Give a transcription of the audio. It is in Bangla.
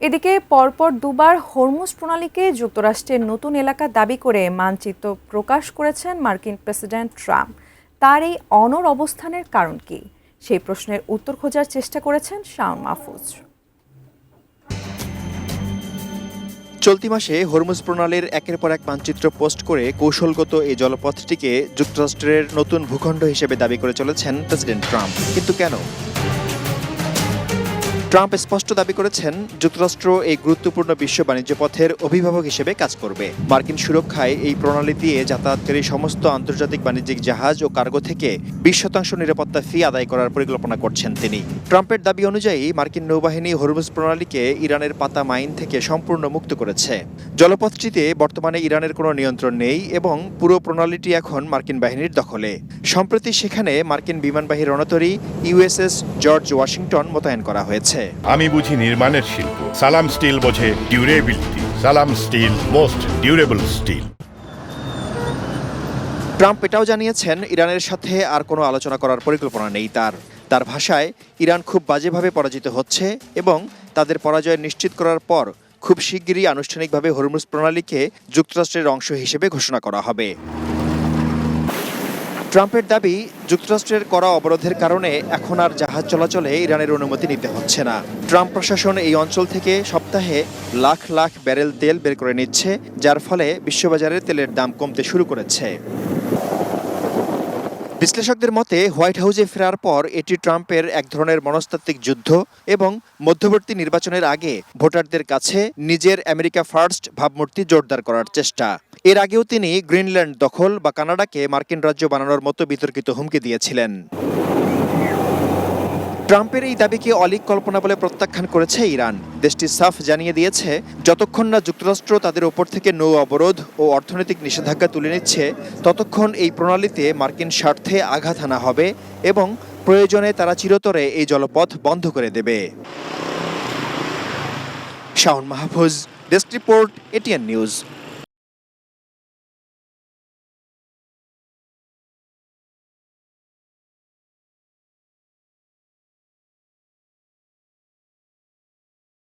এদিকে পরপর দুবার হরমুজ প্রণালীকে যুক্তরাষ্ট্রের নতুন এলাকা দাবি করে মানচিত্র প্রকাশ করেছেন মার্কিন প্রেসিডেন্ট ট্রাম্প। তার এই অনড় অবস্থানের কারণ কি, সেই প্রশ্নের উত্তর খোঁজার চেষ্টা করেছেন শাওন মাহফুজ। চলতি মাসে হরমুজ প্রণালীর একের পর এক মানচিত্র পোস্ট করে কৌশলগত এই জলপথটিকে যুক্তরাষ্ট্রের নতুন ভূখণ্ড হিসেবে দাবি করে চলেছেন প্রেসিডেন্ট ট্রাম্প। কিন্তু কেন? ট্রাম্প স্পষ্ট দাবি করেছেন যুক্তরাষ্ট্র এই গুরুত্বপূর্ণ বিশ্ব বাণিজ্য পথের অভিভাবক হিসেবে কাজ করবে। মার্কিন সুরক্ষায় এই প্রণালী দিয়ে যাতায়াতকারী সমস্ত আন্তর্জাতিক বাণিজ্যিক জাহাজ ও কার্গো থেকে 20% নিরাপত্তা ফি আদায় করার পরিকল্পনা করছেন তিনি। ট্রাম্পের দাবি অনুযায়ী মার্কিন নৌবাহিনী হরমুজ প্রণালীকে ইরানের পাতা মাইন থেকে সম্পূর্ণ মুক্ত করেছে। জলপথটিতে বর্তমানে ইরানের কোনো নিয়ন্ত্রণ নেই এবং পুরো প্রণালীটি এখন মার্কিন বাহিনীর দখলে। সম্প্রতি সেখানে মার্কিন বিমানবাহী রণতরী ইউএসএস জর্জ ওয়াশিংটন মোতায়েন করা হয়েছে। আমি বুঝি নির্মাণের শিল্প, সালাম স্টিল বোঝে durability. Salam steel, most durable steel. Trump এটাও জানিয়েছেন ইরানের সাথে আর কোনো আলোচনা করার পরিকল্পনা নেই তার ভাষায় ইরান খুব বাজেভাবে পরাজিত হচ্ছে এবং তাদের পরাজয় নিশ্চিত করার পর খুব শিগগিরই আনুষ্ঠানিকভাবে হরমুজ প্রণালীকে যুক্তরাষ্ট্রের অংশ হিসেবে ঘোষণা করা হবে। ট্রাম্পের দাবি, যুক্তরাষ্ট্রের করা অবরোধের কারণে এখন আর জাহাজ চলাচলে ইরানের অনুমতি নিতে হচ্ছে না। ট্রাম্প প্রশাসন এই অঞ্চল থেকে সপ্তাহে লাখ লাখ ব্যারেল তেল বের করে নিচ্ছে, যার ফলে বিশ্ববাজারে তেলের দাম কমতে শুরু করেছে। বিশ্লেষকদের মতে হোয়াইট হাউসে ফেরার পর এটি ট্রাম্পের এক ধরনের মনস্তাত্ত্বিক যুদ্ধ এবং মধ্যবর্তী নির্বাচনের আগে ভোটারদের কাছে নিজের আমেরিকা ফার্স্ট ভাবমূর্তি জোরদার করার চেষ্টা। এর আগেও তিনি গ্রিনল্যান্ড দখল বা কানাডাকে মার্কিন রাজ্য বানানোর মতো বিতর্কিত হুমকি দিয়েছিলেন। ট্রাম্পের এই দাবিকে অলীক কল্পনা বলে প্রত্যাখ্যান করেছে ইরান। দেশটি সাফ জানিয়ে দিয়েছে, যতক্ষণ না যুক্তরাষ্ট্র তাদের ওপর থেকে নৌ অবরোধ ও অর্থনৈতিক নিষেধাজ্ঞা তুলে নিচ্ছে, ততক্ষণ এই প্রণালীতে মার্কিন স্বার্থে আঘাত হানা হবে এবং প্রয়োজনে তারা চিরতরে এই জলপথ বন্ধ করে দেবে। Shaon Mahfuz, desk report, ATN news.